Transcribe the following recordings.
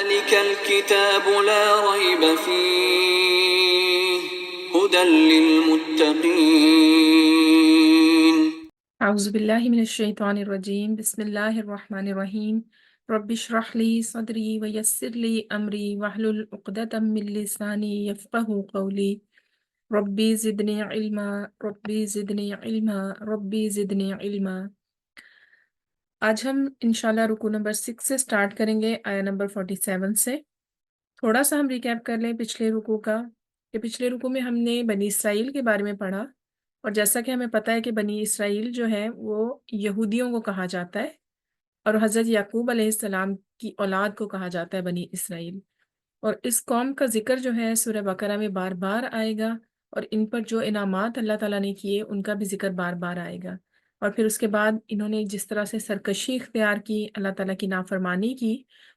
ذلك الكتاب لا ريب فيه هدى للمتقين اعوذ باللہ من الشیطان الرجیم بسم اللہ الرحمن الرحیم رب اشرح لی صدری ویسر لی امری واحلل عقدۃ من لسانی یفقہوا قولی ربی زدنی علما ربی زدنی علما ربی زدنی علما۔ آج ہم انشاءاللہ رکوع نمبر 6 سے سٹارٹ کریں گے، آیا نمبر 47 سے۔ تھوڑا سا ہم ریکیپ کر لیں پچھلے رکوع کا، کہ پچھلے رکوع میں ہم نے بنی اسرائیل کے بارے میں پڑھا، اور جیسا کہ ہمیں پتہ ہے کہ بنی اسرائیل جو ہے وہ یہودیوں کو کہا جاتا ہے، اور حضرت یعقوب علیہ السلام کی اولاد کو کہا جاتا ہے بنی اسرائیل۔ اور اس قوم کا ذکر جو ہے سورہ بقرہ میں بار بار آئے گا، اور ان پر جو انعامات اللہ تعالیٰ نے کیے ان کا بھی ذکر بار بار آئے گا۔ اور پھر اس کے بعد انہوں نے جس طرح سے سرکشی اختیار کی، اللہ تعالیٰ کی نافرمانی کی،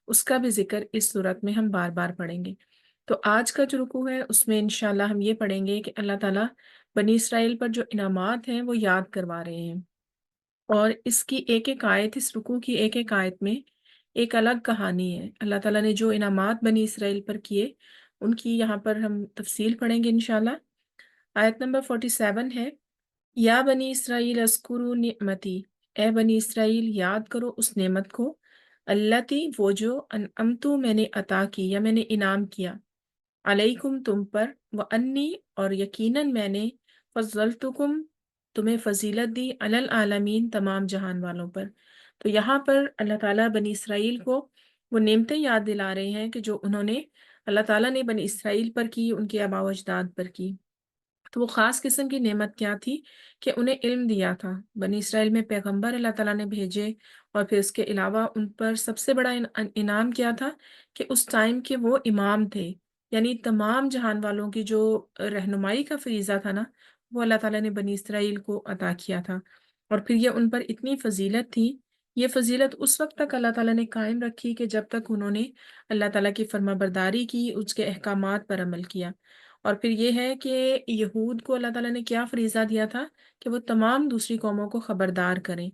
اس کا بھی ذکر اس صورت میں ہم بار بار پڑھیں گے۔ تو آج کا جو رکوع ہے اس میں انشاءاللہ ہم یہ پڑھیں گے کہ اللہ تعالیٰ بنی اسرائیل پر جو انعامات ہیں وہ یاد کروا رہے ہیں، اور اس کی ایک ایک آیت، اس رکوع کی ایک ایک آیت میں ایک الگ کہانی ہے۔ اللہ تعالیٰ نے جو انعامات بنی اسرائیل پر کیے ان کی یہاں پر ہم تفصیل پڑھیں گے انشاءاللہ۔ آیت نمبر 47 ہے، یا بنی اسرائیل اذکروا نعمتی، اے بنی اسرائیل یاد کرو اس نعمت کو، التی وہ جو انعمت میں نے عطا کی یا میں نے انعام کیا، علیکم تم پر، وانی اور یقیناً میں نے، فضلتکم تمہیں فضیلت دی، علی العالمین تمام جہان والوں پر۔ تو یہاں پر اللہ تعالیٰ بنی اسرائیل کو وہ نعمتیں یاد دلا رہے ہیں کہ جو انہوں نے، اللہ تعالیٰ نے بنی اسرائیل پر کی، ان کے آباء و اجداد پر کی۔ تو وہ خاص قسم کی نعمت کیا تھی کہ انہیں علم دیا تھا، بنی اسرائیل میں پیغمبر اللہ تعالیٰ نے بھیجے، اور پھر اس کے علاوہ ان پر سب سے بڑا انعام کیا تھا کہ اس ٹائم کے وہ امام تھے، یعنی تمام جہان والوں کی جو رہنمائی کا فریضہ تھا نا، وہ اللہ تعالیٰ نے بنی اسرائیل کو عطا کیا تھا۔ اور پھر یہ ان پر اتنی فضیلت تھی، یہ فضیلت اس وقت تک اللہ تعالیٰ نے قائم رکھی کہ جب تک انہوں نے اللہ تعالیٰ کی فرما برداری کی، اس کے احکامات پر عمل کیا۔ اور پھر یہ ہے کہ یہود کو اللہ تعالیٰ نے کیا فریضہ دیا تھا کہ وہ تمام دوسری قوموں کو خبردار کریں۔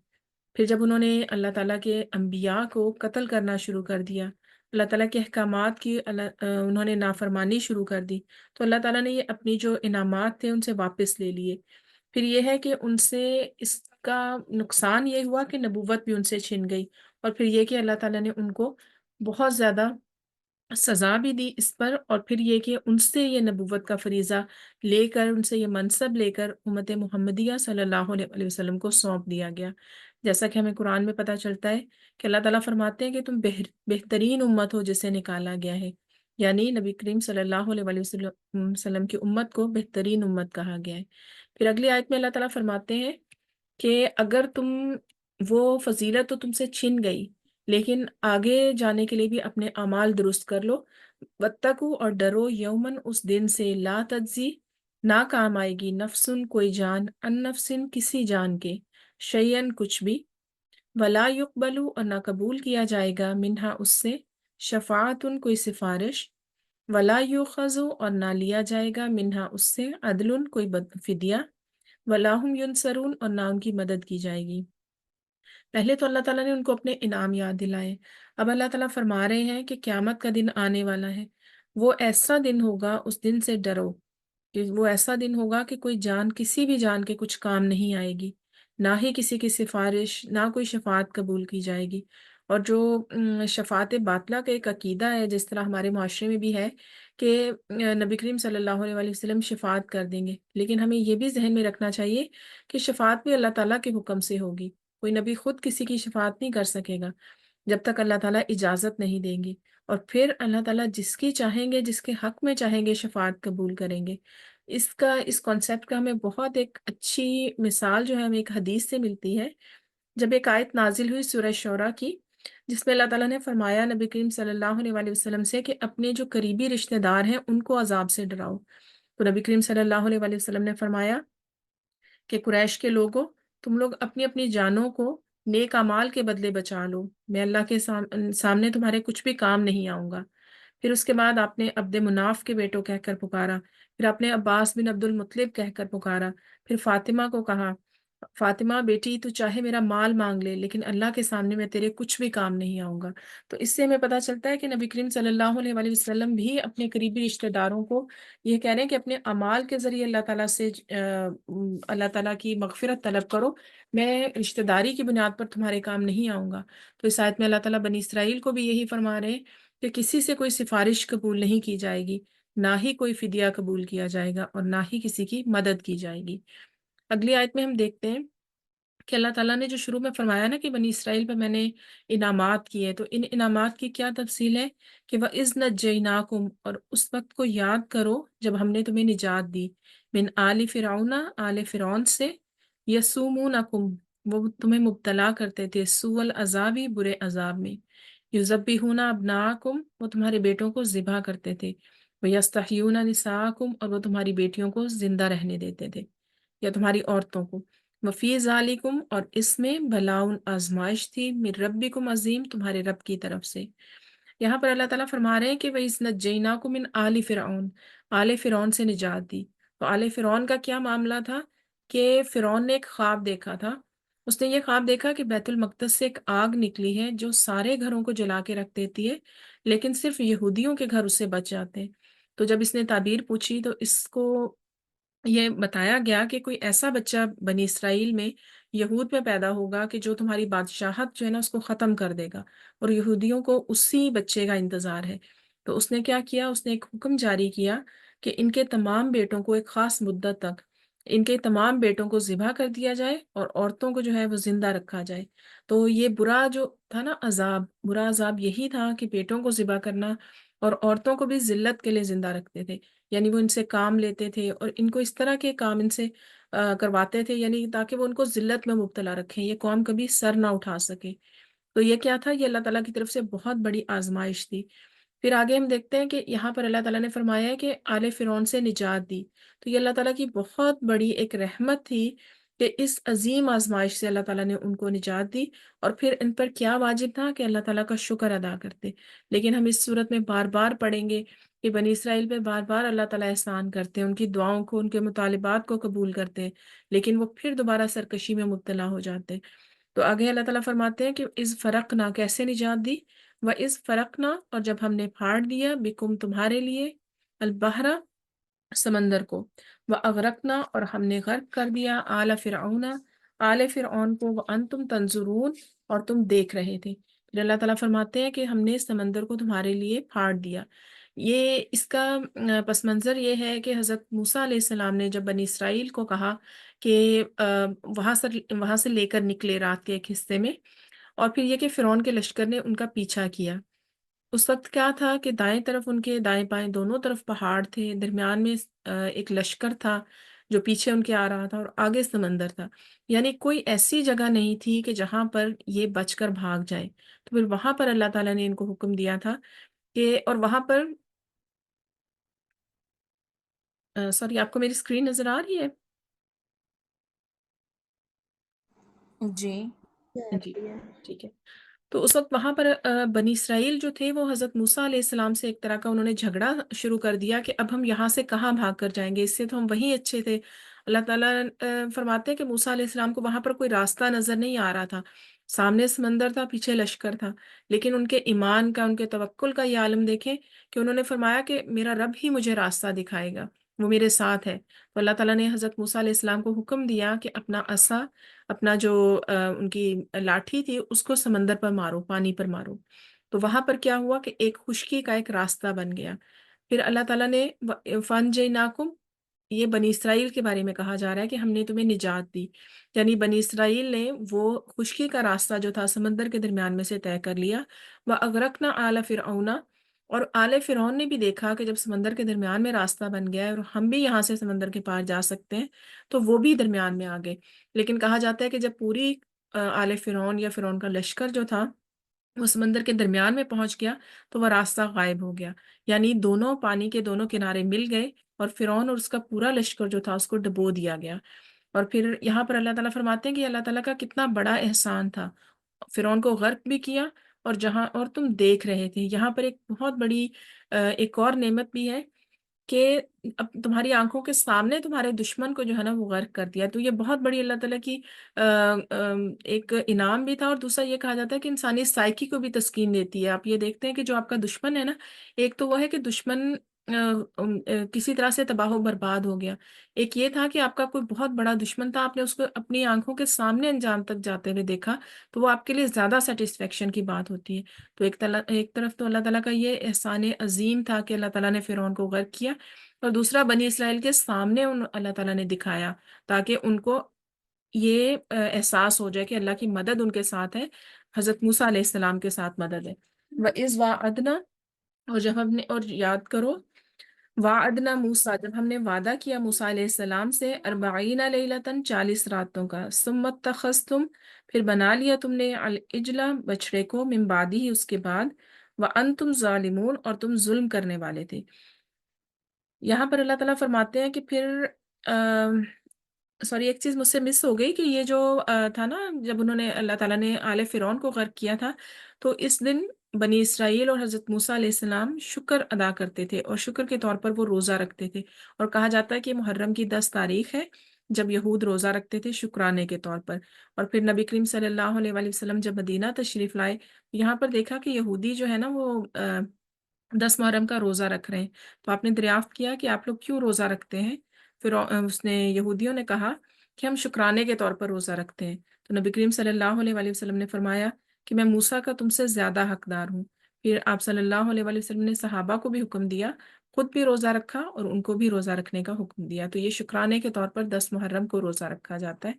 پھر جب انہوں نے اللہ تعالیٰ کے انبیاء کو قتل کرنا شروع کر دیا، اللہ تعالیٰ کے احکامات کی انہوں نے نافرمانی شروع کر دی، تو اللہ تعالیٰ نے یہ اپنی جو انعامات تھے ان سے واپس لے لیے۔ پھر یہ ہے کہ ان سے اس کا نقصان یہ ہوا کہ نبوت بھی ان سے چھن گئی، اور پھر یہ کہ اللہ تعالیٰ نے ان کو بہت زیادہ سزا بھی دی اس پر، اور پھر یہ کہ ان سے یہ نبوت کا فریضہ لے کر، ان سے یہ منصب لے کر امت محمدیہ صلی اللہ علیہ وسلم کو سونپ دیا گیا۔ جیسا کہ ہمیں قرآن میں پتہ چلتا ہے کہ اللہ تعالیٰ فرماتے ہیں کہ تم بہترین امت ہو جسے نکالا گیا ہے، یعنی نبی کریم صلی اللہ علیہ وسلم کی امت کو بہترین امت کہا گیا ہے۔ پھر اگلی آیت میں اللہ تعالیٰ فرماتے ہیں کہ اگر وہ فضیلت تو تم سے چھن گئی، لیکن آگے جانے کے لیے بھی اپنے اعمال درست کر لو، واتقوا اور ڈرو، یومن اس دن سے، لا تجزی نہ کام آئے گی، نفسن کوئی جان، ان نفسن کسی جان کے، شیئن کچھ بھی، ولا یقبلو اور نہ قبول کیا جائے گا، منہا اس سے، شفاعتن کوئی سفارش، ولا یؤخذ اور نہ لیا جائے گا، منہا اس سے، عدل کوئی فدیہ، ولا ہم ینصرون اور نہ ان کی مدد کی جائے گی۔ پہلے تو اللہ تعالیٰ نے ان کو اپنے انعام یاد دلائے، اب اللہ تعالیٰ فرما رہے ہیں کہ قیامت کا دن آنے والا ہے، وہ ایسا دن ہوگا، اس دن سے ڈرو، کہ وہ ایسا دن ہوگا کہ کوئی جان کسی بھی جان کے کچھ کام نہیں آئے گی، نہ ہی کسی کی سفارش، نہ کوئی شفاعت قبول کی جائے گی۔ اور جو شفاعت باطلہ کا ایک عقیدہ ہے، جس طرح ہمارے معاشرے میں بھی ہے کہ نبی کریم صلی اللہ علیہ وسلم شفاعت کر دیں گے، لیکن ہمیں یہ بھی ذہن میں رکھنا چاہیے کہ شفاعت بھی اللہ تعالیٰ کے حکم سے ہوگی، کوئی نبی خود کسی کی شفاعت نہیں کر سکے گا جب تک اللہ تعالیٰ اجازت نہیں دیں گے، اور پھر اللہ تعالیٰ جس کی چاہیں گے، جس کے حق میں چاہیں گے، شفاعت قبول کریں گے۔ اس کانسیپٹ کا ہمیں بہت ایک اچھی مثال جو ہے ہمیں ایک حدیث سے ملتی ہے، جب ایک آیت نازل ہوئی سورہ شعراء کی، جس میں اللہ تعالیٰ نے فرمایا نبی کریم صلی اللہ علیہ وسلم سے کہ اپنے جو قریبی رشتہ دار ہیں ان کو عذاب سے ڈراؤ۔ تو نبی کریم صلی اللہ علیہ وسلم نے فرمایا کہ قریش کے لوگوں، تم لوگ اپنی اپنی جانوں کو نیک اعمال کے بدلے بچا لو، میں اللہ کے سامنے تمہارے کچھ بھی کام نہیں آؤں گا۔ پھر اس کے بعد آپ نے عبد مناف کے بیٹوں کہہ کر پکارا، پھر آپ نے عباس بن عبد المطلب کہہ کر پکارا، پھر فاطمہ کو کہا، فاطمہ بیٹی تو چاہے میرا مال مانگ لے لیکن اللہ کے سامنے میں تیرے کچھ بھی کام نہیں آؤں گا۔ تو اس سے ہمیں پتہ چلتا ہے کہ نبی کریم صلی اللہ علیہ وآلہ وسلم بھی اپنے قریبی رشتہ داروں کو یہ کہہ رہے ہیں کہ اپنے اعمال کے ذریعے اللہ تعالیٰ سے اللہ تعالیٰ کی مغفرت طلب کرو، میں رشتہ داری کی بنیاد پر تمہارے کام نہیں آؤں گا۔ تو اس آیت میں اللہ تعالیٰ بنی اسرائیل کو بھی یہی فرما رہے ہیں کہ کسی سے کوئی سفارش قبول نہیں کی جائے گی، نہ ہی کوئی فدیہ قبول کیا جائے گا، اور نہ ہی کسی کی مدد کی جائے گی۔ اگلی آیت میں ہم دیکھتے ہیں کہ اللہ تعالیٰ نے جو شروع میں فرمایا نا کہ بنی اسرائیل پہ میں نے انعامات کیے، تو ان انعامات کی کیا تفصیل ہے کہ وَإِذْ نَجَّيْنَاكُمْ، اور اس وقت کو یاد کرو جب ہم نے تمہیں نجات دی، من آل فرعون، آل فرعون سے، یسومونکم، وہ تمہیں مبتلا کرتے تھے، سوء العذابی، برے عذاب میں، یذبحون ابناءکم، وہ تمہارے بیٹوں کو ذبح کرتے تھے، ویستحیون نساءکم، اور وہ تمہاری بیٹیوں کو زندہ رہنے دیتے تھے یا تمہاری عورتوں کو، وفی ذالکم، اور اس میں بلاؤن آزمائش تھی، من ربکم عظیم، تمہارے رب کی طرف سے۔ یہاں پر اللہ تعالیٰ فرما رہے ہیں کہ وَإِذْ نَجَّيْنَاكُم مِّنْ آلِ فرعون، آل فرعون سے نجات دی۔ تو آل فرعون کا کیا معاملہ تھا کہ فرعون نے ایک خواب دیکھا تھا، اس نے یہ خواب دیکھا کہ بیت المقدس سے ایک آگ نکلی ہے جو سارے گھروں کو جلا کے رکھ دیتی ہے، لیکن صرف یہودیوں کے گھر اس سے بچ جاتے ہیں۔ تو جب اس نے تعبیر پوچھی تو اس کو یہ بتایا گیا کہ کوئی ایسا بچہ بنی اسرائیل میں یہود میں پیدا ہوگا کہ جو تمہاری بادشاہت جو ہے نا اس کو ختم کر دے گا، اور یہودیوں کو اسی بچے کا انتظار ہے۔ تو اس نے کیا کیا، اس نے ایک حکم جاری کیا کہ ان کے تمام بیٹوں کو ایک خاص مدت تک ان کے تمام بیٹوں کو ذبح کر دیا جائے اور عورتوں کو جو ہے وہ زندہ رکھا جائے۔ تو یہ برا جو تھا نا عذاب، برا عذاب یہی تھا کہ بیٹوں کو ذبح کرنا، اور عورتوں کو بھی ذلت کے لیے زندہ رکھتے تھے، یعنی وہ ان سے کام لیتے تھے اور ان کو اس طرح کے کام ان سے کرواتے تھے، یعنی تاکہ وہ ان کو ذلت میں مبتلا رکھیں، یہ قوم کبھی سر نہ اٹھا سکے۔ تو یہ کیا تھا، یہ اللہ تعالیٰ کی طرف سے بہت بڑی آزمائش تھی۔ پھر آگے ہم دیکھتے ہیں کہ یہاں پر اللہ تعالیٰ نے فرمایا ہے کہ آل فرعون سے نجات دی، تو یہ اللہ تعالیٰ کی بہت بڑی ایک رحمت تھی کہ اس عظیم آزمائش سے اللہ تعالیٰ نے ان کو نجات دی، اور پھر ان پر کیا واجب تھا کہ اللہ تعالیٰ کا شکر ادا کرتے۔ لیکن ہم اس صورت میں بار بار پڑھیں گے کہ بنی اسرائیل پہ بار بار اللہ تعالیٰ احسان کرتے ہیں، ان کی دعاؤں کو، ان کے مطالبات کو قبول کرتے ہیں، لیکن وہ پھر دوبارہ سرکشی میں مبتلا ہو جاتے ہیں۔ تو آگے اللہ تعالیٰ فرماتے ہیں کہ اس فرقنا، کیسے نجات دی، وہ اس فرقنا، اور جب ہم نے پھاڑ دیا، بکم، تمہارے لیے، البحرا، سمندر کو، وہ اغرقنا، اور ہم نے غرق کر دیا، آل فرعون، آل فرعون کو، وانتم تنظرون، اور تم دیکھ رہے تھے۔ پھر اللہ تعالیٰ فرماتے ہیں کہ ہم نے سمندر کو تمہارے لیے پھاڑ دیا۔ یہ اس کا پس منظر یہ ہے کہ حضرت موسیٰ علیہ السلام نے جب بنی اسرائیل کو کہا کہ وہاں سے لے کر نکلے رات کے ایک حصے میں، اور پھر یہ کہ فرعون کے لشکر نے ان کا پیچھا کیا، اس وقت کیا تھا کہ دائیں طرف ان کے، دائیں بائیں دونوں طرف پہاڑ تھے، درمیان میں ایک لشکر تھا جو پیچھے ان کے آ رہا تھا، اور آگے سمندر تھا، یعنی کوئی ایسی جگہ نہیں تھی کہ جہاں پر یہ بچ کر بھاگ جائے۔ تو پھر وہاں پر اللہ تعالیٰ نے ان کو حکم دیا تھا کہ، اور وہاں پر سوری، آپ کو میری اسکرین نظر آ رہی ہے؟ جی جی، ٹھیک ہے۔ تو اس وقت وہاں پر بنی اسرائیل جو تھے وہ حضرت موسیٰ علیہ السلام سے ایک طرح کا انہوں نے جھگڑا شروع کر دیا کہ اب ہم یہاں سے کہاں بھاگ کر جائیں گے، اس سے تو ہم وہیں اچھے تھے۔ اللہ تعالیٰ فرماتے ہیں کہ موسیٰ علیہ السلام کو وہاں پر کوئی راستہ نظر نہیں آ رہا تھا، سامنے سمندر تھا، پیچھے لشکر تھا، لیکن ان کے ایمان کا، ان کے توکل کا یہ عالم دیکھیں کہ انہوں نے فرمایا کہ میرا رب ہی مجھے راستہ دکھائے گا، وہ میرے ساتھ ہے۔ تو اللہ تعالیٰ نے حضرت موسیٰ علیہ السلام کو حکم دیا کہ اپنا عصا، اپنا جو ان کی لاٹھی تھی، اس کو سمندر پر مارو، پانی پر مارو۔ تو وہاں پر کیا ہوا کہ ایک خشکی کا ایک راستہ بن گیا۔ پھر اللہ تعالیٰ نے فن جیناکم، یہ بنی اسرائیل کے بارے میں کہا جا رہا ہے کہ ہم نے تمہیں نجات دی، یعنی بنی اسرائیل نے وہ خشکی کا راستہ جو تھا سمندر کے درمیان میں سے طے کر لیا۔ وہ اغرقنا آل فرعون، اور آل فرعون نے بھی دیکھا کہ جب سمندر کے درمیان میں راستہ بن گیا ہے اور ہم بھی یہاں سے سمندر کے پار جا سکتے ہیں، تو وہ بھی درمیان میں آ گئے۔ لیکن کہا جاتا ہے کہ جب پوری آل فرعون یا فرعون کا لشکر جو تھا وہ سمندر کے درمیان میں پہنچ گیا تو وہ راستہ غائب ہو گیا، یعنی دونوں پانی کے دونوں کنارے مل گئے، اور فرعون اور اس کا پورا لشکر جو تھا اس کو ڈبو دیا گیا۔ اور پھر یہاں پر اللہ تعالیٰ فرماتے ہیں کہ اللہ تعالیٰ کا کتنا بڑا احسان تھا، فرعون کو غرق بھی کیا، اور تم دیکھ رہے تھے۔ یہاں پر ایک بہت بڑی ایک اور نعمت بھی ہے کہ اب تمہاری آنکھوں کے سامنے تمہارے دشمن کو جو ہے نا وہ غرق کر دیا. تو یہ بہت بڑی اللہ تعالیٰ کی ایک انعام بھی تھا. اور دوسرا یہ کہا جاتا ہے کہ انسانی سائیکی کو بھی تسکین دیتی ہے. آپ یہ دیکھتے ہیں کہ جو آپ کا دشمن ہے نا، ایک تو وہ ہے کہ دشمن کسی طرح سے تباہ و برباد ہو گیا. ایک یہ تھا کہ آپ کا کوئی بہت بڑا دشمن تھا، آپ نے اس کو اپنی آنکھوں کے سامنے انجام تک جاتے ہوئے دیکھا، تو وہ آپ کے لیے زیادہ سیٹسفیکشن کی بات ہوتی ہے. تو ایک طرف تو اللہ تعالیٰ کا یہ احسان عظیم تھا کہ اللہ تعالیٰ نے فرعون کو غرق کیا، اور دوسرا بنی اسرائیل کے سامنے اللہ تعالیٰ نے دکھایا تاکہ ان کو یہ احساس ہو جائے کہ اللہ کی مدد ان کے ساتھ ہے، حضرت موسیٰ علیہ السلام کے ساتھ مدد ہے. وَإِذْ وَعَدْنَا، اور جب ہم نے، اور یاد کرو، وعدنا موسیٰ، جب ہم نے وعدہ کیا موسیٰ علیہ السلام سے، 40 لیلتن، 40 راتوں کا، ثم اتخذتم، پھر بنا لیا تم نے، العجل، بچڑے کو، من بعدی ہی، اس کے بعد، وانتم ظالمون، اور تم ظلم کرنے والے تھے. یہاں پر اللہ تعالیٰ فرماتے ہیں کہ پھر سوری، ایک چیز مجھ سے مس ہو گئی کہ یہ جو تھا نا، جب انہوں نے، اللہ تعالیٰ نے آل فرعون کو غرق کیا تھا، تو اس دن بنی اسرائیل اور حضرت موسیٰ علیہ السلام شکر ادا کرتے تھے، اور شکر کے طور پر وہ روزہ رکھتے تھے. اور کہا جاتا ہے کہ محرم کی 10 تاریخ ہے جب یہود روزہ رکھتے تھے شکرانے کے طور پر. اور پھر نبی کریم صلی اللہ علیہ وآلہ وسلم جب مدینہ تشریف لائے، یہاں پر دیکھا کہ یہودی جو ہے نا وہ 10 محرم کا روزہ رکھ رہے ہیں. تو آپ نے دریافت کیا کہ آپ لوگ کیوں روزہ رکھتے ہیں؟ پھر اس نے، یہودیوں نے کہا کہ ہم شکرانے کے طور پر روزہ رکھتے ہیں. تو نبی کریم صلی اللہ علیہ وآلہ وسلم نے فرمایا کہ میں موسیٰ کا تم سے زیادہ حقدار ہوں. پھر آپ صلی اللہ علیہ وآلہ وسلم نے صحابہ کو بھی حکم دیا، خود بھی روزہ رکھا اور ان کو بھی روزہ رکھنے کا حکم دیا. تو یہ شکرانے کے طور پر 10 محرم کو روزہ رکھا جاتا ہے.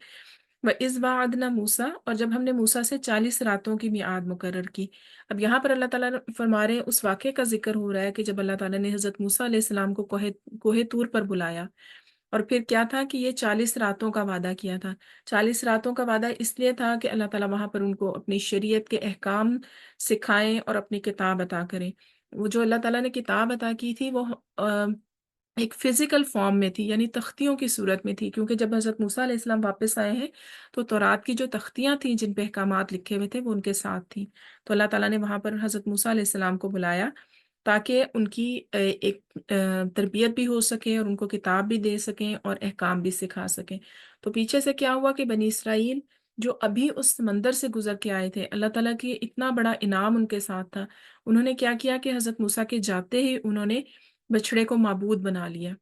وَإِذْ وَعَدْنَا مُوسَىٰ، اور جب ہم نے موسیٰ سے 40 راتوں کی میعاد مقرر کی. اب یہاں پر اللہ تعالیٰ فرما رہے ہیں، اس واقعے کا ذکر ہو رہا ہے کہ جب اللہ تعالیٰ نے حضرت موسیٰ علیہ السلام کو کوہ طور پر بلایا، اور پھر کیا تھا کہ یہ 40 راتوں کا وعدہ کیا تھا. 40 راتوں کا وعدہ اس لیے تھا کہ اللہ تعالیٰ وہاں پر ان کو اپنی شریعت کے احکام سکھائیں اور اپنی کتاب عطا کریں. وہ جو اللہ تعالیٰ نے کتاب عطا کی تھی وہ ایک فزیکل فارم میں تھی، یعنی تختیوں کی صورت میں تھی، کیونکہ جب حضرت موسیٰ علیہ السلام واپس آئے ہیں تو تورات کی جو تختیاں تھیں جن پہ احکامات لکھے ہوئے تھے وہ ان کے ساتھ تھیں. تو اللہ تعالیٰ نے وہاں پر حضرت موسیٰ علیہ السلام کو بلایا تاکہ ان کی ایک تربیت بھی ہو سکے اور ان کو کتاب بھی دے سکیں اور احکام بھی سکھا سکیں. تو پیچھے سے کیا ہوا کہ بنی اسرائیل جو ابھی اس سمندر سے گزر کے آئے تھے، اللہ تعالیٰ کی اتنا بڑا انعام ان کے ساتھ تھا، انہوں نے کیا کیا کہ حضرت موسیٰ کے جاتے ہی انہوں نے بچڑے کو معبود بنا لیا.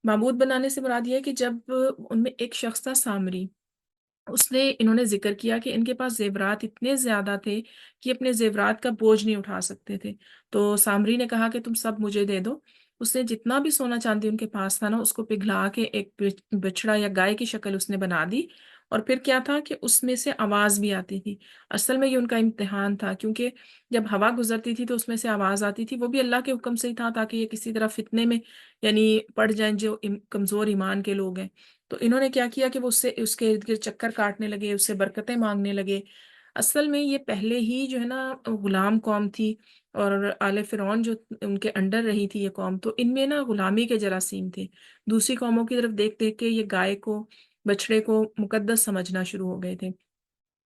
معبود بنانے سے مراد یہ ہے کہ جب ان میں ایک شخص تھا سامری، انہوں نے ذکر کیا کہ ان کے پاس زیورات اتنے زیادہ تھے کہ اپنے زیورات کا بوجھ نہیں اٹھا سکتے تھے. تو سامری نے کہا کہ تم سب مجھے دے دو. اس نے جتنا بھی سونا چاندی ان کے پاس تھا نا، اس کو پگھلا کے ایک بچڑا یا گائے کی شکل اس نے بنا دی. اور پھر کیا تھا کہ اس میں سے آواز بھی آتی تھی. اصل میں یہ ان کا امتحان تھا، کیونکہ جب ہوا گزرتی تھی تو اس میں سے آواز آتی تھی، وہ بھی اللہ کے حکم سے ہی تھا تاکہ یہ کسی طرح فتنے میں یعنی پڑ جائیں جو کمزور ایمان کے لوگ ہیں. تو انہوں نے کیا کیا کہ وہ اس کے ارد گرد چکر کاٹنے لگے، اس سے برکتیں مانگنے لگے. اصل میں یہ پہلے ہی جو ہے نا غلام قوم تھی، اور آل فرعون جو ان کے انڈر رہی تھی یہ قوم، تو ان میں نا غلامی کے جراثیم تھے. دوسری قوموں کی طرف دیکھ دیکھ کے یہ گائے کو، بچڑے کو مقدس سمجھنا شروع ہو گئے تھے.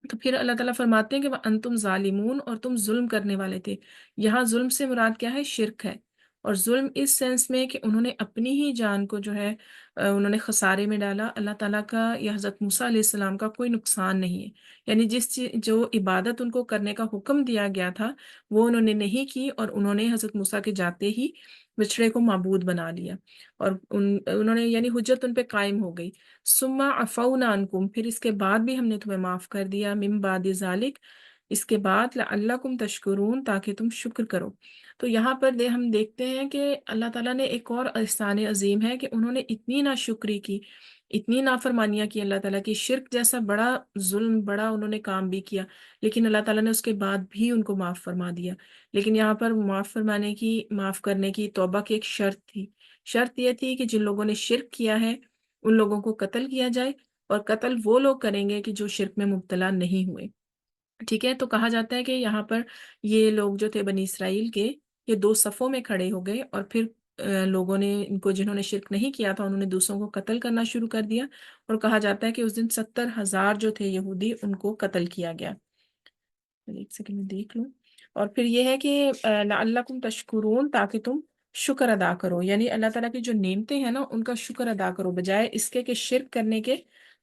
تو پھر اللہ تعالیٰ فرماتے ہیں کہ وَأَنْتُمْ ظَالِمُونَ، اور تم ظلم کرنے والے تھے. یہاں ظلم سے مراد کیا ہے؟ شرک ہے. اور ظلم اس سینس میں کہ انہوں نے اپنی ہی جان کو جو ہے انہوں نے خسارے میں ڈالا. اللہ تعالیٰ کا یا حضرت موسیٰ علیہ السلام کا کوئی نقصان نہیں ہے. یعنی جو عبادت ان کو کرنے کا حکم دیا گیا تھا وہ انہوں نے نہیں کی، اور انہوں نے حضرت موسیٰ کے جاتے ہی بچڑے کو معبود بنا لیا، اور انہوں نے یعنی حجت ان پہ قائم ہو گئی. ثم عفونا عنکم، پھر اس کے بعد بھی ہم نے تمہیں معاف کر دیا، من بعد ذالک، اس کے بعد، لعلکم تشکرون، تاکہ تم شکر کرو. تو یہاں پر ہم دیکھتے ہیں کہ اللہ تعالیٰ نے ایک اور احسان عظیم ہے کہ انہوں نے اتنی ناشکری کی، اتنی نافرمانیاں کی اللہ تعالیٰ کی، شرک جیسا بڑا ظلم، بڑا انہوں نے کام بھی کیا، لیکن اللہ تعالیٰ نے اس کے بعد بھی ان کو معاف فرما دیا. لیکن یہاں پر معاف کرنے کی توبہ کی ایک شرط تھی. شرط یہ تھی کہ جن لوگوں نے شرک کیا ہے ان لوگوں کو قتل کیا جائے، اور قتل وہ لوگ کریں گے کہ جو شرک میں مبتلا نہیں ہوئے. ٹھیک ہے. تو کہا جاتا ہے کہ یہاں پر یہ لوگ جو تھے بنی اسرائیل کے، یہ 2 صفوں میں کھڑے ہو گئے، اور پھر لوگوں نے ان کو، جنہوں نے شرک نہیں کیا تھا، انہوں نے دوسروں کو قتل کرنا شروع کر دیا. اور کہا جاتا ہے کہ اس دن 70,000 جو تھے یہودی ان کو قتل کیا گیا. ایک سیکنڈ میں دیکھ لوں. اور پھر یہ ہے کہ لعلکم تشکرون، تاکہ تم شکر ادا کرو، یعنی اللہ تعالیٰ کی جو نعمتیں ہیں نا ان کا شکر ادا کرو، بجائے اس کے کہ شرک کرنے کے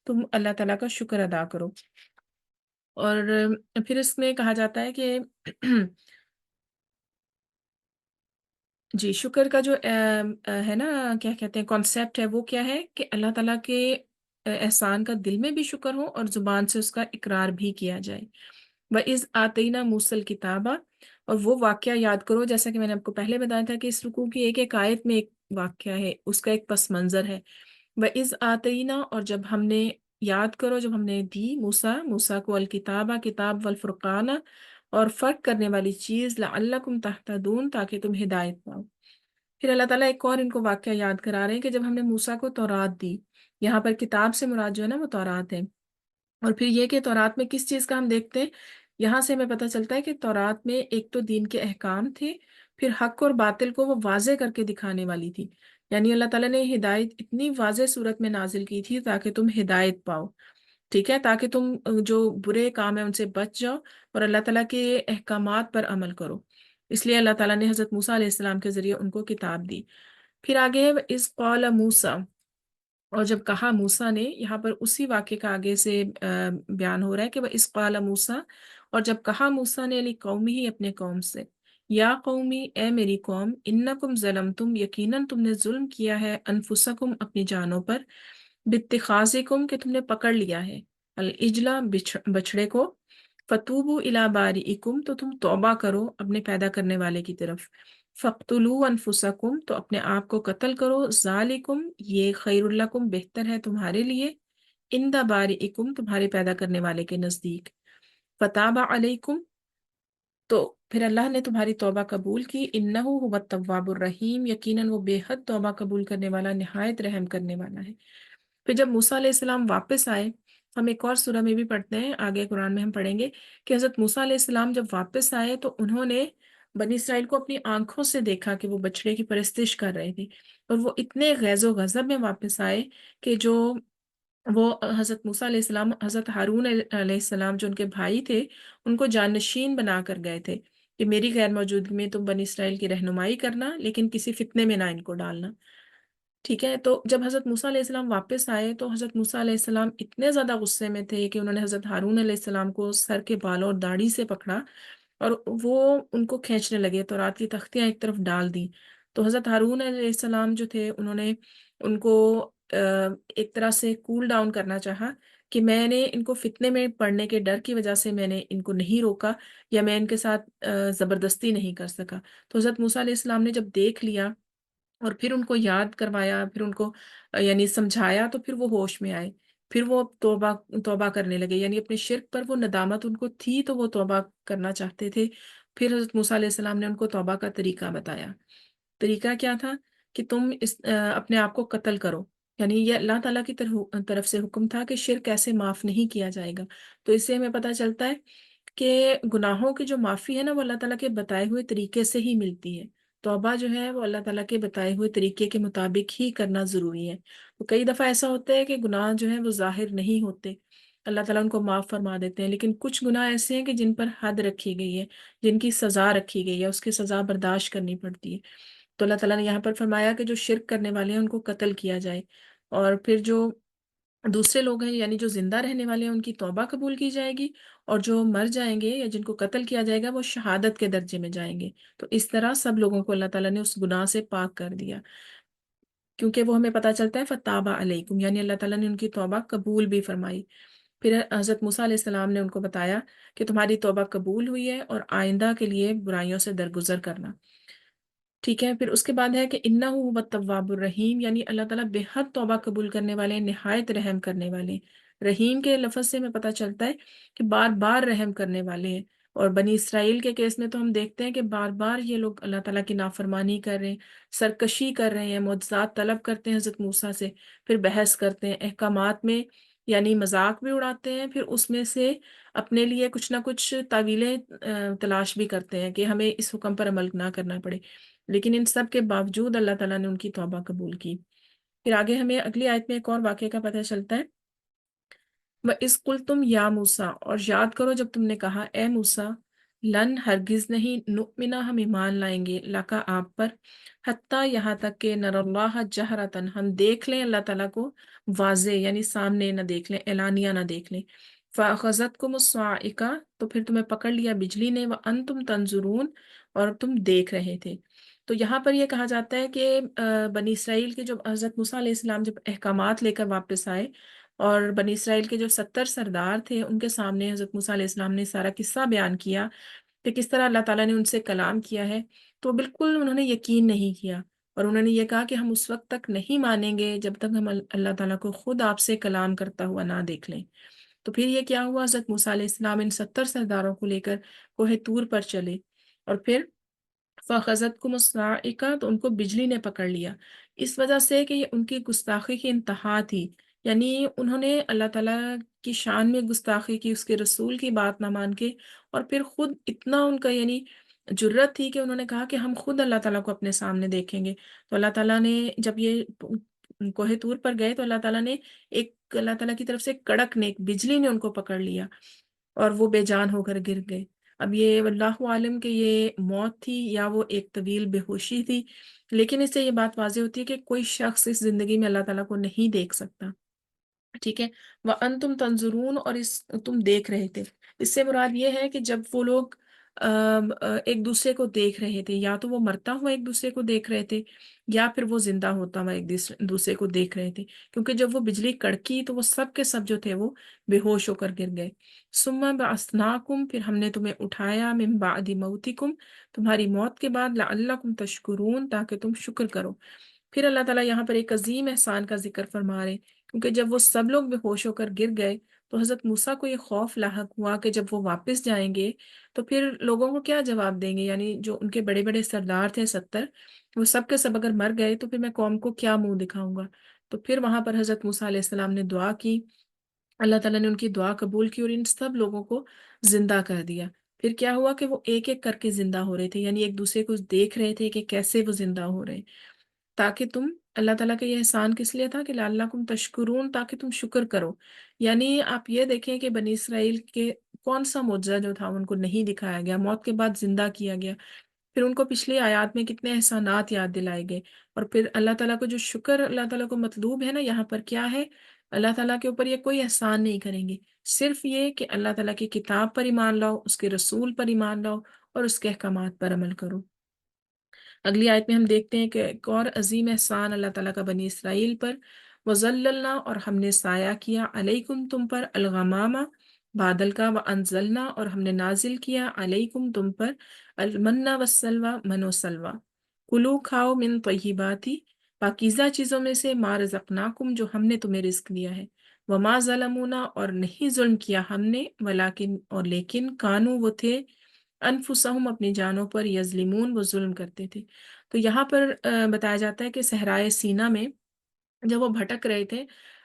تم اللہ تعالیٰ کا شکر ادا کرو۔ اور پھر اس میں کہا جاتا ہے کہ جی شکر کا جو ہے نا کیا کہتے ہیں کانسیپٹ ہے، وہ کیا ہے کہ اللہ تعالیٰ کے احسان کا دل میں بھی شکر ہو اور زبان سے اس کا اقرار بھی کیا جائے۔ وَإِذْ آتَيْنَا مُوسَى الْكِتَابَ، اور وہ واقعہ یاد کرو جیسا کہ میں نے آپ کو پہلے بتایا تھا کہ اس رکوع کی ایک ایک آیت میں ایک واقعہ ہے، اس کا ایک پس منظر ہے۔ وَإِذْ آتَيْنَا، اور جب ہم نے، یاد کرو جب ہم نے دی موسیٰ کو الکتابہ کتاب، والفرقان، اور فرق کرنے والی چیز، لعلکم تہتدون، تاکہ تم ہدایت پاؤ۔ پھر اللہ تعالیٰ ایک اور ان کو واقعہ یاد کرا رہے ہیں کہ جب ہم نے موسیٰ کو تورات دی، یہاں پر کتاب سے مراد جو ہے نا وہ تورات ہے۔ اور پھر یہ کہ تورات میں کس چیز کا ہم دیکھتے ہیں، یہاں سے ہمیں پتہ چلتا ہے کہ تورات میں ایک تو دین کے احکام تھے، پھر حق اور باطل کو وہ واضح کر کے دکھانے والی تھی، یعنی اللہ تعالیٰ نے ہدایت اتنی واضح صورت میں نازل کی تھی تاکہ تم ہدایت پاؤ، ٹھیک ہے، تاکہ تم جو برے کام ہیں ان سے بچ جاؤ اور اللہ تعالیٰ کے احکامات پر عمل کرو۔ اس لیے اللہ تعالیٰ نے حضرت موسیٰ علیہ السلام کے ذریعے ان کو کتاب دی۔ پھر آگے ہے اذ قال موسیٰ، اور جب کہا موسیٰ نے، یہاں پر اسی واقعے کا آگے سے بیان ہو رہا ہے کہ وہ اذ قال موسیٰ، اور جب کہا موسیٰ نے لقومہ، اپنے قوم سے، یا قومی، اے میری قوم، انکم ظلمتم، یقیناً تم نے ظلم کیا ہے، انفسکم، اپنی جانوں پر، باتخاذکم، کہ تم نے پکڑ لیا ہے، العجلہ، بچڑے کو، فتوبوا الی بارئکم، تو تم توبہ کرو اپنے پیدا کرنے والے کی طرف، فاقتلوا انفسکم، تو اپنے آپ کو قتل کرو، ذالکم، یہ خیر لکم، بہتر ہے تمہارے لیے، عند بارئکم، تمہارے پیدا کرنے والے کے نزدیک، فتاب علیکم، تو پھر اللہ نے تمہاری توبہ قبول کی، انہ هو التواب الرحیم، یقیناً وہ بے حد توبہ قبول کرنے والا، نہایت رحم کرنے والا ہے۔ پھر جب موسیٰ علیہ السلام واپس آئے، ہم ایک اور سورہ میں بھی پڑھتے ہیں، آگے قرآن میں ہم پڑھیں گے کہ حضرت موسیٰ علیہ السلام جب واپس آئے تو انہوں نے بنی اسرائیل کو اپنی آنکھوں سے دیکھا کہ وہ بچڑے کی پرستش کر رہے تھے، اور وہ اتنے غیظ و غضب میں واپس آئے کہ جو وہ حضرت موسیٰ علیہ السلام، حضرت ہارون علیہ السلام جو ان کے بھائی تھے، ان کو جانشین بنا کر گئے تھے کہ میری غیر موجودگی میں تم بنی اسرائیل کی رہنمائی کرنا، لیکن کسی فتنے میں نہ ان کو ڈالنا، ٹھیک ہے۔ تو جب حضرت موسیٰ علیہ السلام واپس آئے تو حضرت موسیٰ علیہ السلام اتنے زیادہ غصے میں تھے کہ انہوں نے حضرت ہارون علیہ السلام کو سر کے بالوں اور داڑھی سے پکڑا اور وہ ان کو کھینچنے لگے، تو رات کی تختیاں ایک طرف ڈال دی۔ تو حضرت ہارون علیہ السلام جو تھے انہوں نے ان کو ایک طرح سے کول ڈاؤن کرنا چاہا کہ میں نے ان کو فتنے میں پڑنے کے ڈر کی وجہ سے میں نے ان کو نہیں روکا، یا میں ان کے ساتھ زبردستی نہیں کر سکا۔ تو حضرت موسیٰ علیہ السلام نے جب دیکھ لیا اور پھر ان کو یاد کروایا، پھر ان کو یعنی سمجھایا، تو پھر وہ ہوش میں آئے، پھر وہ توبہ کرنے لگے، یعنی اپنے شرک پر وہ ندامت ان کو تھی تو وہ توبہ کرنا چاہتے تھے۔ پھر حضرت موسیٰ علیہ السلام نے ان کو توبہ کا طریقہ بتایا۔ طریقہ کیا تھا کہ تم اپنے آپ کو قتل کرو، یعنی یہ اللہ تعالیٰ کی طرف سے حکم تھا کہ شرک ایسے معاف نہیں کیا جائے گا۔ تو اس سے ہمیں پتہ چلتا ہے کہ گناہوں کی جو معافی ہے نا وہ اللہ تعالیٰ کے بتائے ہوئے طریقے سے ہی ملتی ہے۔ توبہ جو ہے وہ اللہ تعالیٰ کے بتائے ہوئے طریقے کے مطابق ہی کرنا ضروری ہے۔ تو کئی دفعہ ایسا ہوتا ہے کہ گناہ جو ہے وہ ظاہر نہیں ہوتے، اللہ تعالیٰ ان کو معاف فرما دیتے ہیں، لیکن کچھ گناہ ایسے ہیں کہ جن پر حد رکھی گئی ہے، جن کی سزا رکھی گئی ہے، اس کی سزا برداشت کرنی پڑتی ہے۔ تو اللہ تعالیٰ نے یہاں پر فرمایا کہ جو شرک کرنے والے ہیں ان کو قتل کیا جائے، اور پھر جو دوسرے لوگ ہیں یعنی جو زندہ رہنے والے ہیں ان کی توبہ قبول کی جائے گی، اور جو مر جائیں گے یا جن کو قتل کیا جائے گا وہ شہادت کے درجے میں جائیں گے۔ تو اس طرح سب لوگوں کو اللہ تعالیٰ نے اس گناہ سے پاک کر دیا، کیونکہ وہ ہمیں پتہ چلتا ہے فتاب علیکم، یعنی اللہ تعالیٰ نے ان کی توبہ قبول بھی فرمائی۔ پھر حضرت موسیٰ علیہ السلام نے ان کو بتایا کہ تمہاری توبہ قبول ہوئی ہے اور آئندہ کے لیے برائیوں سے درگزر کرنا، ٹھیک ہے۔ پھر اس کے بعد ہے کہ انہ هو التواب الرحیم، یعنی اللہ تعالیٰ بے حد توبہ قبول کرنے والے، نہایت رحم کرنے والے۔ رحیم کے لفظ سے ہمیں پتہ چلتا ہے کہ بار بار رحم کرنے والے ہیں، اور بنی اسرائیل کے کیس میں تو ہم دیکھتے ہیں کہ بار بار یہ لوگ اللہ تعالیٰ کی نافرمانی کر رہے ہیں، سرکشی کر رہے ہیں، معجزات طلب کرتے ہیں حضرت موسیٰ سے، پھر بحث کرتے ہیں احکامات میں، یعنی مذاق بھی اڑاتے ہیں، پھر اس میں سے اپنے لیے کچھ نہ کچھ تعویلیں تلاش بھی کرتے ہیں کہ ہمیں اس حکم پر عمل نہ کرنا پڑے، لیکن ان سب کے باوجود اللہ تعالیٰ نے ان کی توبہ قبول کی۔ پھر آگے ہمیں اگلی آیت میں ایک اور واقعے کا پتہ چلتا ہے، وَإِذْ قُلْتُمْ يَا مُوسَىٰ، اور یاد کرو جب تم نے کہا اے موسیٰ، لن ہرگز نہیں، نؤمنا ہم ایمان لائیں گے، لکا آپ پر، حتیٰ یہاں تک کہ نر اللہ جہرتن ہم دیکھ لیں اللہ تعالیٰ کو واضح، یعنی سامنے نہ دیکھ لیں، اعلانیہ نہ دیکھ لیں۔ فَأَخَذَتْكُمُ الصَّاعِقَةُ تو پھر تمہیں پکڑ لیا بجلی نے، وَأَنْتُمْ تَنْظُرُونَ اور تم دیکھ رہے تھے۔ تو یہاں پر یہ کہا جاتا ہے کہ بنی اسرائیل کے جو حضرت موسیٰ علیہ السلام جب احکامات لے کر واپس آئے، اور بنی اسرائیل کے جو 70 سردار تھے ان کے سامنے حضرت موسیٰ علیہ السلام نے سارا قصہ بیان کیا کہ کس طرح اللہ تعالیٰ نے ان سے کلام کیا ہے، تو بالکل انہوں نے یقین نہیں کیا، اور انہوں نے یہ کہا کہ ہم اس وقت تک نہیں مانیں گے جب تک ہم اللہ تعالیٰ کو خود آپ سے کلام کرتا ہوا نہ دیکھ لیں۔ تو پھر یہ کیا ہوا، حضرت موسیٰ علیہ السلام ان 70 سرداروں کو لے کر کوہ طور پر چلے، اور پھر فَأَخَذَتْكُمُ الصَّاعِقَةُ تو ان کو بجلی نے پکڑ لیا، اس وجہ سے کہ یہ ان کی گستاخی کی انتہا تھی، یعنی انہوں نے اللہ تعالیٰ کی شان میں گستاخی کی، اس کے رسول کی بات نہ مان کے، اور پھر خود اتنا ان کا یعنی جرت تھی کہ انہوں نے کہا کہ ہم خود اللہ تعالیٰ کو اپنے سامنے دیکھیں گے۔ تو اللہ تعالیٰ نے جب یہ کوہ طور پر گئے تو اللہ تعالیٰ نے اللہ تعالیٰ کی طرف سے کڑک نے، ایک بجلی نے ان کو پکڑ لیا، اور وہ بے جان ہو کر گر گئے۔ اب یہ واللہ عالم کہ یہ موت تھی یا وہ ایک طویل بے ہوشی تھی، لیکن اس سے یہ بات واضح ہوتی ہے کہ کوئی شخص اس زندگی میں اللہ تعالیٰ کو نہیں دیکھ سکتا، ٹھیک ہے۔ وَأَنْتُمْ تَنْظُرُونَ اور تم دیکھ رہے تھے، اس سے مراد یہ ہے کہ جب وہ لوگ ایک دوسرے کو دیکھ رہے تھے، یا تو وہ مرتا ہوا ایک دوسرے کو دیکھ رہے تھے، یا پھر وہ زندہ ہوتا ہوا ایک دوسرے کو دیکھ رہے تھے، کیونکہ جب وہ بجلی کڑکی تو وہ سب کے سب جو تھے وہ بے ہوش ہو کر گر گئے۔ ثُمَّ بَعَثْنَاكُمْ پھر ہم نے تمہیں اٹھایا، مِن بَعْدِ مَوْتِكُمْ تمہاری موت کے بعد، لَعَلَّكُمْ تَشْكُرُونَ تاکہ تم شکر کرو۔ پھر اللہ تعالیٰ یہاں پر ایک عظیم احسان کا ذکر فرما رہے، کیونکہ جب وہ سب لوگ بے ہوش ہو کر گر گئے تو حضرت موسیٰ کو یہ خوف لاحق ہوا کہ جب وہ واپس جائیں گے تو پھر لوگوں کو کیا جواب دیں گے، یعنی جو ان کے بڑے بڑے سردار تھے 70، وہ سب کے سب اگر مر گئے تو پھر میں قوم کو کیا منہ دکھاؤں گا۔ تو پھر وہاں پر حضرت موسیٰ علیہ السلام نے دعا کی، اللہ تعالیٰ نے ان کی دعا قبول کی اور ان سب لوگوں کو زندہ کر دیا۔ پھر کیا ہوا کہ وہ ایک ایک کر کے زندہ ہو رہے تھے، یعنی ایک دوسرے کو دیکھ رہے تھے کہ کیسے وہ زندہ ہو رہے ہیں، تاکہ تم، اللہ تعالیٰ کا یہ احسان کس لیے تھا کہ لعلکم تشکرون تاکہ تم شکر کرو۔ یعنی آپ یہ دیکھیں کہ بنی اسرائیل کے کون سا معجزہ جو تھا ان کو نہیں دکھایا گیا، موت کے بعد زندہ کیا گیا، پھر ان کو پچھلی آیات میں کتنے احسانات یاد دلائے گئے، اور پھر اللہ تعالیٰ کو جو شکر اللہ تعالیٰ کو مطلوب ہے نا یہاں پر کیا ہے، اللہ تعالیٰ کے اوپر یہ کوئی احسان نہیں کریں گے، صرف یہ کہ اللہ تعالیٰ کی کتاب پر ایمان لاؤ، اس کے رسول پر ایمان لاؤ، اور اس کے احکامات پر عمل کرو۔ اگلی آیت میں ہم دیکھتے ہیں کہ ایک اور عظیم احسان اللہ تعالیٰ کا بنی اسرائیل پر، وَظَلَّلْنَا اور ہم نے سایہ کیا، علیکم تم پر، الغمامہ بادل کا، وَأَنزَلْنَا اور ہم نے نازل کیا، علیکم تم پر، المنّ والسلویٰ من و سلویٰ، کلو کھاؤ، من طیباتی پاکیزہ چیزوں میں سے، ما رزقناکم جو ہم نے تمہیں رزق دیا ہے، وما ظلمونا اور نہیں ظلم کیا ہم نے، ولیکن اور لیکن، کانو وہ تھے، انفسہم اپنی جانوں پر، یظلمون وہ ظلم کرتے تھے۔ تو یہاں پر بتایا جاتا ہے کہ صحرائے سینا میں جب وہ بھٹک رہے تھے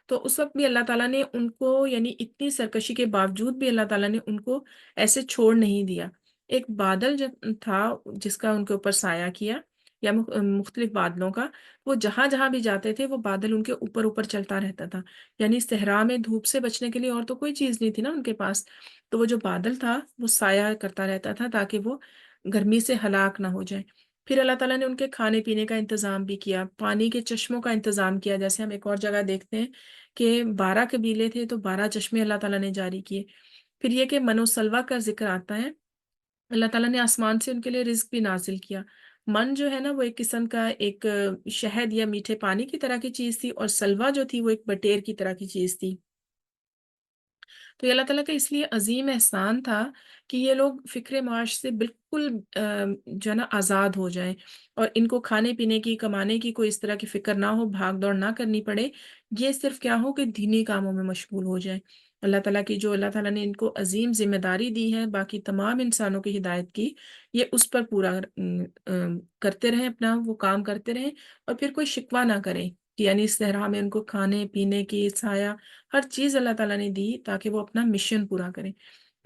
تو اس وقت بھی اللہ تعالیٰ نے ان کو، یعنی اتنی سرکشی کے باوجود بھی اللہ تعالیٰ نے ان کو ایسے چھوڑ نہیں دیا۔ ایک بادل جب تھا جس کا ان کے اوپر سایہ کیا، یا مختلف بادلوں کا، وہ جہاں جہاں بھی جاتے تھے وہ بادل ان کے اوپر اوپر چلتا رہتا تھا، یعنی صحرا میں دھوپ سے بچنے کے لیے اور تو کوئی چیز نہیں تھی نا ان کے پاس، تو وہ جو بادل تھا وہ سایہ کرتا رہتا تھا تاکہ وہ گرمی سے ہلاک نہ ہو جائے۔ پھر اللہ تعالیٰ نے ان کے کھانے پینے کا انتظام بھی کیا، پانی کے چشموں کا انتظام کیا، جیسے ہم ایک اور جگہ دیکھتے ہیں کہ 12 قبیلے تھے تو 12 چشمے اللہ تعالیٰ نے جاری کیے۔ پھر یہ کہ من و سلوہ کا ذکر آتا ہے، اللہ تعالیٰ نے آسمان سے ان کے لیے رزق بھی نازل کیا۔ من جو ہے نا وہ ایک قسم کا ایک شہد یا میٹھے پانی کی طرح کی چیز تھی، اور سلوہ جو تھی وہ ایک بٹیر کی طرح کی چیز تھی۔ تو یہ اللہ تعالیٰ کا اس لیے عظیم احسان تھا کہ یہ لوگ فکر معاش سے بالکل جو ہے نا آزاد ہو جائیں، اور ان کو کھانے پینے کی، کمانے کی کوئی اس طرح کی فکر نہ ہو، بھاگ دوڑ نہ کرنی پڑے، یہ صرف کیا ہو کہ دینی کاموں میں مشغول ہو جائیں۔ اللہ تعالیٰ کی جو اللہ تعالیٰ نے ان کو عظیم ذمہ داری دی ہے باقی تمام انسانوں کی ہدایت کی، یہ اس پر پورا کرتے رہیں، اپنا وہ کام کرتے رہیں، اور پھر کوئی شکوہ نہ کریں کہ یعنی اس صحرا میں ان کو کھانے پینے کی، سایہ، ہر چیز اللہ تعالیٰ نے دی تاکہ وہ اپنا مشن پورا کریں۔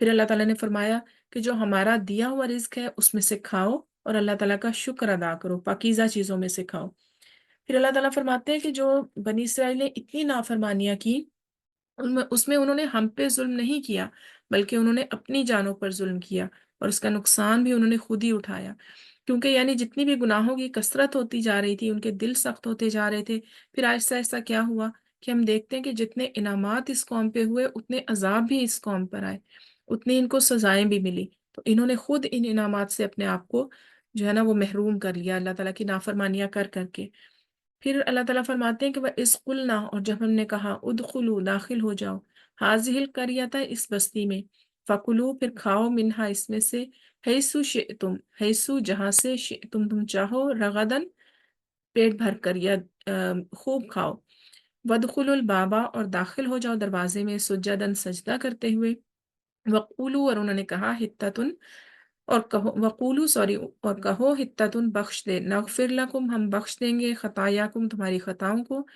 پھر اللہ تعالیٰ نے فرمایا کہ جو ہمارا دیا ہوا رزق ہے اس میں سے کھاؤ اور اللہ تعالیٰ کا شکر ادا کرو، پاکیزہ چیزوں میں سے کھاؤ۔ پھر اللہ تعالیٰ فرماتے ہیں کہ جو بنی اسرائیل نے اتنی نافرمانیاں کی، اس میں انہوں نے ہم پہ ظلم نہیں کیا بلکہ انہوں نے اپنی جانوں پر ظلم کیا، اور اس کا نقصان بھی انہوں نے خود ہی اٹھایا، کیونکہ یعنی جتنی بھی گناہوں کی کثرت ہوتی جا رہی تھی، ان کے دل سخت ہوتے جا رہے تھے۔ پھر آہستہ آہستہ کیا ہوا کہ ہم دیکھتے ہیں کہ جتنے انعامات اس قوم پہ ہوئے اتنے عذاب بھی اس قوم پر آئے، اتنی ان کو سزائیں بھی ملی۔ تو انہوں نے خود ان انعامات سے اپنے آپ کو جو ہے نا وہ محروم کر لیا، اللہ تعالیٰ کی نافرمانیاں کر کر کے۔ پھر اللہ تعالیٰ فرماتے ہیں کہ وَإِذْ قُلْنَا، اور جب ہم نے کہا ادخلوا، داخل ہو جاؤ، حاضح القریۃ، اس بستی میں، فکلوا، پھر کھاؤ، منہا، اس میں سے، حیث شئتم، حیث، جہاں سے، شئتم، تم چاہو، رغدن، پیٹ بھر کر یا خوب کھاؤ، وَادْخُلُوا الْبَابَ، اور داخل ہو جاؤ دروازے میں، سجدن، سجدہ کرتے ہوئے، وقولوا، اور انہوں نے کہا، حتتن، اور کہو، وقولو، سوری، اور کہو، حتتن، بخش دے، نغفر لکم، ہم بخش دیں گے، خطایاکم، تمہاری خطاؤں کو،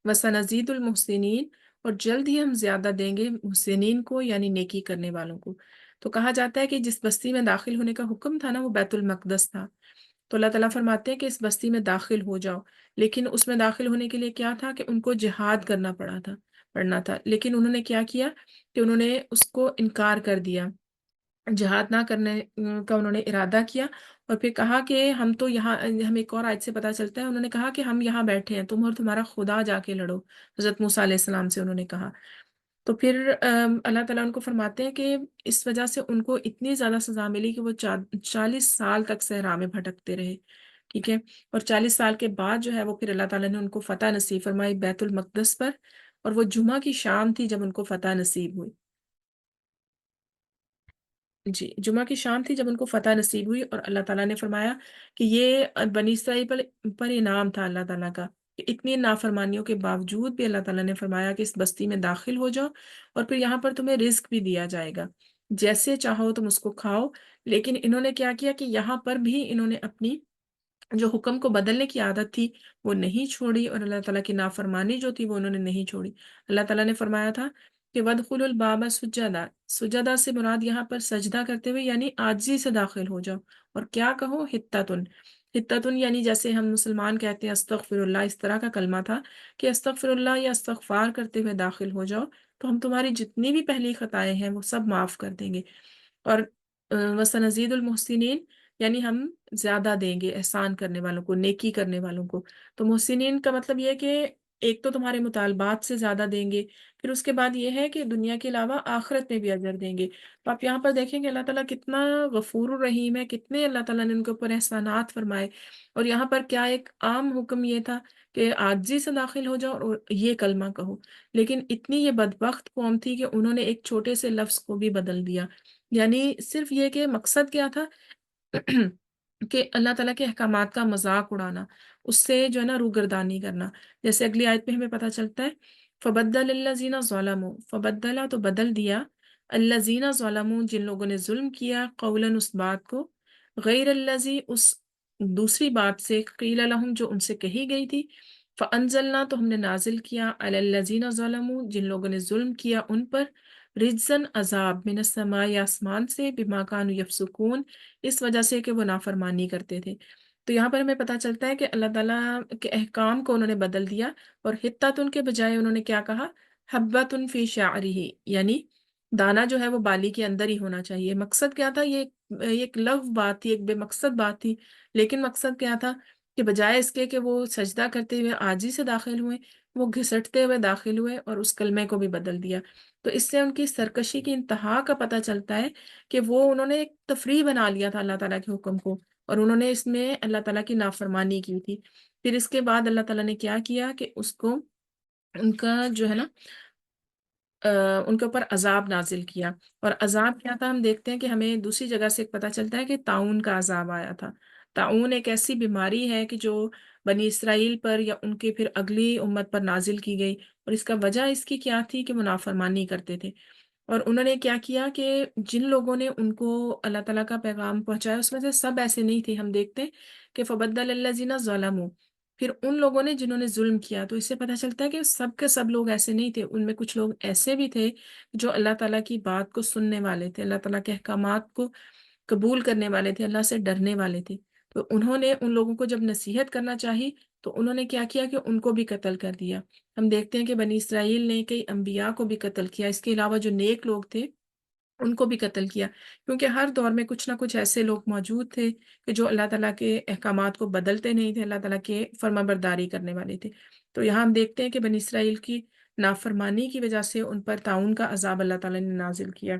وسنزید المحسنین، اور جلد ہی ہم زیادہ دیں گے محسنین کو، یعنی نیکی کرنے والوں کو۔ تو کہا جاتا ہے کہ جس بستی میں داخل ہونے کا حکم تھا نا، وہ بیت المقدس تھا۔ تو اللہ تعالیٰ فرماتے ہیں کہ اس بستی میں داخل ہو جاؤ، لیکن اس میں داخل ہونے کے لیے کیا تھا کہ ان کو جہاد کرنا پڑنا تھا، لیکن انہوں نے کیا کیا کہ انہوں نے اس کو انکار کر دیا، جہاد نہ کرنے کا انہوں نے ارادہ کیا، اور پھر کہا کہ ہم تو یہاں، ہم ایک اور آیت سے پتہ چلتا ہے، انہوں نے کہا کہ ہم یہاں بیٹھے ہیں، تم اور تمہارا خدا جا کے لڑو، حضرت موسیٰ علیہ السلام سے انہوں نے کہا۔ تو پھر اللہ تعالیٰ ان کو فرماتے ہیں کہ اس وجہ سے ان کو اتنی زیادہ سزا ملی کہ وہ 40 سال تک صحرا میں بھٹکتے رہے، ٹھیک ہے، اور 40 سال کے بعد جو ہے وہ پھر اللہ تعالیٰ نے ان کو فتح نصیب فرمائی بیت المقدس پر، اور وہ جمعہ کی شام تھی جب ان کو فتح نصیب ہوئی۔ جی، جمعہ کی شام تھی جب ان کو فتح نصیب ہوئی، اور اللہ تعالیٰ نے فرمایا کہ یہ بنی اسرائیل پر انعام تھا اللہ تعالیٰ کا، کہ اتنی نافرمانیوں کے باوجود بھی اللہ تعالیٰ نے فرمایا کہ اس بستی میں داخل ہو جاؤ، اور پھر یہاں پر تمہیں رزق بھی دیا جائے گا، جیسے چاہو تم اس کو کھاؤ۔ لیکن انہوں نے کیا کیا کہ یہاں پر بھی انہوں نے اپنی جو حکم کو بدلنے کی عادت تھی وہ نہیں چھوڑی، اور اللہ تعالیٰ کی نافرمانی جو تھی وہ انہوں نے نہیں چھوڑی۔ اللہ تعالیٰ نے فرمایا تھا کہ وَادْخُلُوا الْبَابَ سُجَّدًا، سجدہ سے مراد یہاں پر سجدہ کرتے ہوئے یعنی عاجزی سے داخل ہو جاؤ، اور کیا کہو، حتتن، حتتن یعنی جیسے ہم مسلمان کہتے ہیں استغفر اللہ، اس طرح کا کلمہ تھا کہ استغفر اللہ یا استغفار کرتے ہوئے داخل ہو جاؤ، تو ہم تمہاری جتنی بھی پہلی خطائیں ہیں وہ سب معاف کر دیں گے، اور وسنزید المحسنین، یعنی ہم زیادہ دیں گے احسان کرنے والوں کو، نیکی کرنے والوں کو۔ تو محسنین کا مطلب یہ ہے کہ ایک تو تمہارے مطالبات سے زیادہ دیں گے، پھر اس کے بعد یہ ہے کہ دنیا کے علاوہ آخرت میں بھی اجر دیں گے۔ تو آپ یہاں پر دیکھیں کہ اللہ تعالیٰ کتنا غفور الرحیم ہے، کتنے اللہ تعالیٰ نے ان کے اوپر احسانات فرمائے، اور یہاں پر کیا ایک عام حکم یہ تھا کہ عاجزی سے داخل ہو جاؤ اور یہ کلمہ کہو، لیکن اتنی یہ بدبخت قوم تھی کہ انہوں نے ایک چھوٹے سے لفظ کو بھی بدل دیا، یعنی صرف یہ کہ مقصد کیا تھا کہ اللہ تعالیٰ کے احکامات کا مذاق اڑانا، اس سے جو ہے نا روگردانی کرنا۔ جیسے اگلی آیت میں ہمیں پتہ چلتا ہے فبدل الذین ظلموا، فبدلا، تو بدل دیا، الذین ظلموا، جن لوگوں نے ظلم کیا، قولا، اس بات کو، غیر الذی، اس دوسری بات سے، قیل لہم، جو ان سے کہی گئی تھی، فانزلنا، تو ہم نے نازل کیا، علی الذین ظلموا، جن لوگوں نے ظلم کیا ان پر، رجزن، عذاب، من السماء، آسمان سے، بما کانوا یفسقون، اس وجہ سے کہ وہ نافرمانی کرتے تھے۔ تو یہاں پر ہمیں پتہ چلتا ہے کہ اللہ تعالیٰ کے احکام کو انہوں نے بدل دیا، اور حتتن کے بجائے انہوں نے کیا کہا، حبتن فی شعرہ، یعنی دانا جو ہے وہ بالی کے اندر ہی ہونا چاہیے۔ مقصد کیا تھا، یہ ایک لغو بات تھی، ایک بے مقصد بات تھی، لیکن مقصد کیا تھا کہ بجائے اس کے کہ وہ سجدہ کرتے ہوئے عاجزی سے داخل ہوئے، وہ گھسٹتے ہوئے داخل ہوئے اور اس کلمے کو بھی بدل دیا۔ تو اس سے ان کی سرکشی کی انتہا کا پتہ چلتا ہے کہ وہ انہوں نے ایک تفریح بنا لیا تھا اللہ تعالیٰ کے حکم کو، اور انہوں نے اس میں اللہ تعالیٰ کی نافرمانی کی تھی۔ پھر اس کے بعد اللہ تعالیٰ نے کیا کیا کہ اس کو، ان کا جو ہے نا ان کے اوپر عذاب نازل کیا۔ اور عذاب کیا تھا، ہم دیکھتے ہیں کہ ہمیں دوسری جگہ سے پتہ چلتا ہے کہ طاعون کا عذاب آیا تھا۔ طاعون ایک ایسی بیماری ہے کہ جو بنی اسرائیل پر یا ان کے پھر اگلی امت پر نازل کی گئی، اور اس کا وجہ اس کی کیا تھی کہ وہ نافرمانی کرتے تھے، اور انہوں نے کیا کیا کہ جن لوگوں نے ان کو اللہ تعالیٰ کا پیغام پہنچایا اس میں سے سب ایسے نہیں تھے۔ ہم دیکھتے ہیں کہ فبدل الذین ظلموا، پھر ان لوگوں نے جنہوں نے ظلم کیا، تو اس سے پتہ چلتا ہے کہ سب کے سب لوگ ایسے نہیں تھے، ان میں کچھ لوگ ایسے بھی تھے جو اللہ تعالیٰ کی بات کو سننے والے تھے، اللہ تعالیٰ کے احکامات کو قبول کرنے والے تھے، اللہ سے ڈرنے والے تھے۔ تو انہوں نے ان لوگوں کو جب نصیحت کرنا چاہی تو انہوں نے کیا کیا کہ ان کو بھی قتل کر دیا۔ ہم دیکھتے ہیں کہ بنی اسرائیل نے کئی انبیاء کو بھی قتل کیا، اس کے علاوہ جو نیک لوگ تھے ان کو بھی قتل کیا، کیونکہ ہر دور میں کچھ نہ کچھ ایسے لوگ موجود تھے کہ جو اللہ تعالیٰ کے احکامات کو بدلتے نہیں تھے، اللہ تعالیٰ کے فرما برداری کرنے والے تھے۔ تو یہاں ہم دیکھتے ہیں کہ بنی اسرائیل کی نافرمانی کی وجہ سے ان پر طاعون کا عذاب اللہ تعالیٰ نے نازل کیا۔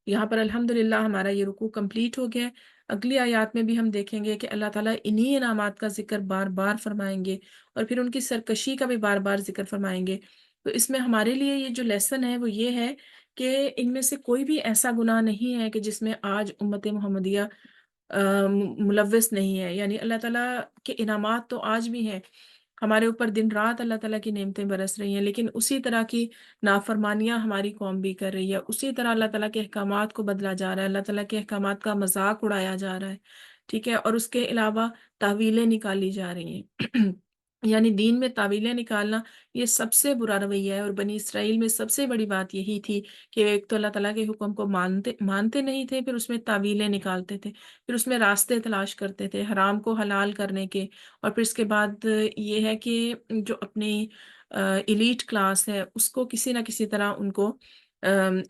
یہاں پر الحمدللہ ہمارا یہ رکوع کمپلیٹ ہو گیا ہے۔ اگلی آیات میں بھی ہم دیکھیں گے کہ اللہ تعالیٰ انہی انعامات کا ذکر بار بار فرمائیں گے، اور پھر ان کی سرکشی کا بھی بار بار ذکر فرمائیں گے۔ تو اس میں ہمارے لیے یہ جو لیسن ہے وہ یہ ہے کہ ان میں سے کوئی بھی ایسا گناہ نہیں ہے کہ جس میں آج امت محمدیہ ملوث نہیں ہے، یعنی اللہ تعالیٰ کے انعامات تو آج بھی ہیں، ہمارے اوپر دن رات اللہ تعالیٰ کی نعمتیں برس رہی ہیں، لیکن اسی طرح کی نافرمانیاں ہماری قوم بھی کر رہی ہے، اسی طرح اللہ تعالیٰ کے احکامات کو بدلا جا رہا ہے، اللہ تعالیٰ کے احکامات کا مذاق اڑایا جا رہا ہے، ٹھیک ہے، اور اس کے علاوہ تعویلیں نکالی جا رہی ہیں یعنی دین میں تعویلیں نکالنا یہ سب سے برا رویہ ہے، اور بنی اسرائیل میں سب سے بڑی بات یہی تھی کہ ایک تو اللہ تعالیٰ کے حکم کو مانتے نہیں تھے، پھر اس میں تعویلیں نکالتے تھے، پھر اس میں راستے تلاش کرتے تھے حرام کو حلال کرنے کے، اور پھر اس کے بعد یہ ہے کہ جو اپنی ایلیٹ کلاس ہے اس کو کسی نہ کسی طرح ان کو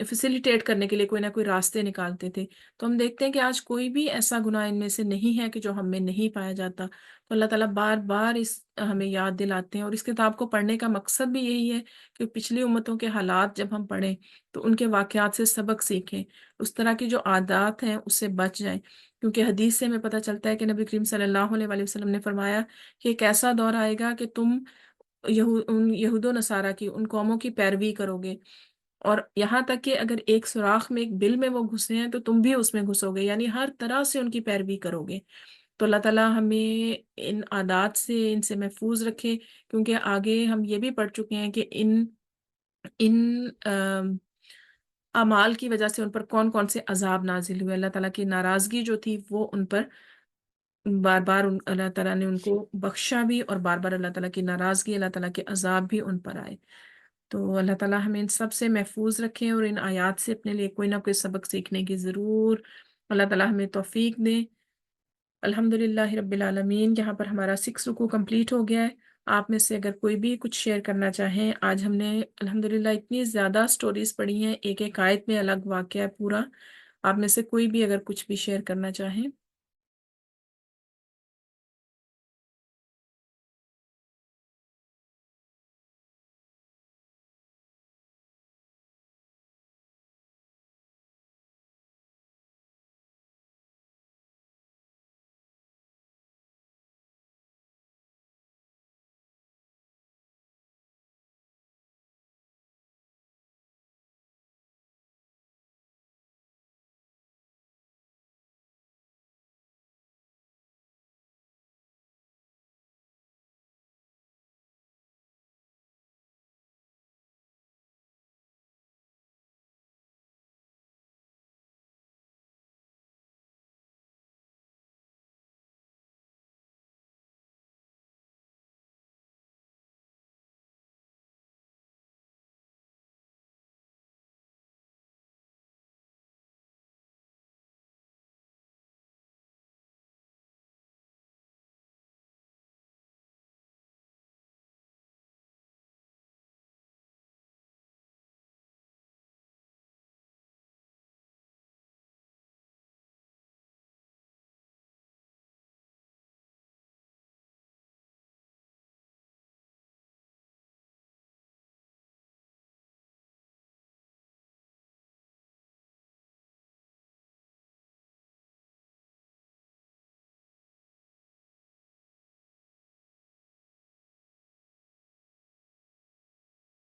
فیسیلیٹیٹ کرنے کے لیے کوئی نہ کوئی راستے نکالتے تھے۔ تو ہم دیکھتے ہیں کہ آج کوئی بھی ایسا گناہ ان میں سے نہیں ہے کہ جو ہم میں نہیں پایا جاتا۔ تو اللہ تعالیٰ بار بار ہمیں یاد دلاتے ہیں، اور اس کتاب کو پڑھنے کا مقصد بھی یہی ہے کہ پچھلی امتوں کے حالات جب ہم پڑھیں تو ان کے واقعات سے سبق سیکھیں، اس طرح کی جو عادات ہیں اس سے بچ جائیں، کیونکہ حدیث سے ہمیں پتہ چلتا ہے کہ نبی کریم صلی اللہ علیہ وآلہ وسلم نے فرمایا کہ ایک ایسا دور آئے گا کہ تم ان یہود و نصارہ کی، ان قوموں کی پیروی کرو گے، اور یہاں تک کہ اگر ایک سوراخ میں، ایک بل میں وہ گھسے ہیں تو تم بھی اس میں گھسو گے، یعنی ہر طرح سے ان کی پیروی کرو گے۔ تو اللہ تعالیٰ ہمیں ان عادات سے، ان سے محفوظ رکھے، کیونکہ آگے ہم یہ بھی پڑھ چکے ہیں کہ ان اعمال کی وجہ سے ان پر کون کون سے عذاب نازل ہوئے، اللہ تعالیٰ کی ناراضگی جو تھی وہ ان پر بار بار اللہ تعالیٰ نے ان کو بخشا بھی، اور بار بار اللہ تعالیٰ کی ناراضگی، اللہ تعالیٰ کے عذاب بھی ان پر آئے۔ تو اللہ تعالیٰ ہمیں ان سب سے محفوظ رکھیں، اور ان آیات سے اپنے لیے کوئی نہ کوئی سبق سیکھنے کی ضرور اللہ تعالیٰ ہمیں توفیق دے۔ الحمدللہ رب العالمین۔ یہاں پر ہمارا 6 رکوع کمپلیٹ ہو گیا ہے۔ آپ میں سے اگر کوئی بھی کچھ شیئر کرنا چاہیں، آج ہم نے الحمدللہ اتنی زیادہ سٹوریز پڑھی ہیں، ایک ایک آیت میں الگ واقعہ ہے پورا، آپ میں سے کوئی بھی اگر کچھ بھی شیئر کرنا چاہیں۔